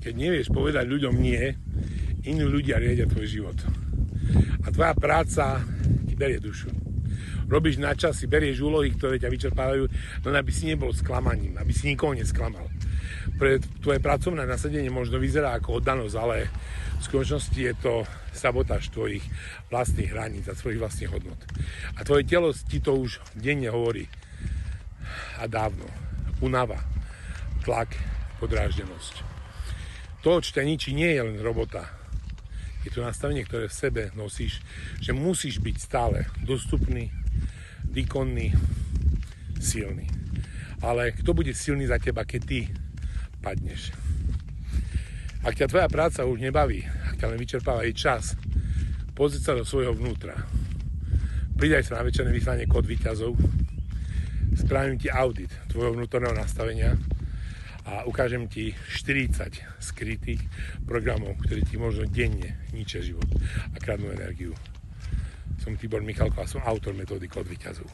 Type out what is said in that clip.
keď nevieš povedať ľuďom nie, iní ľudia riadia tvoj život. A tvoja práca ti berie dušu. Robíš na čas, si berieš úlohy, ktoré ťa vyčerpávajú, len aby si nebol sklamaním, aby si nikoho nesklamal. Pre tvoje pracovné nasadenie možno vyzerá ako oddanosť, ale v skutočnosti je to sabotáž tvojich vlastných hraníc a tvojich vlastných hodnot. A tvoje telo ti to už denne hovorí. A dávno. Únava, tlak, podráždenosť. To, čo ťa ničí, nie je len robota. Je to nastavenie, ktoré v sebe nosíš, že musíš byť stále dostupný, výkonný, silný. Ale kto bude silný za teba, keď ty padneš? Ak ťa tvoja práca už nebaví, ak ťa len vyčerpáva jej čas, pozri sa do svojho vnútra. Pridaj sa na večerné vyslanie Kód víťazov, spravím ti audit tvojho vnútorného nastavenia a ukážem ti 40 skrytých programov, ktoré ti možno denne ničia život a kradnú energiu. Som Tibor Michalko a som autor metódy Kód víťazov.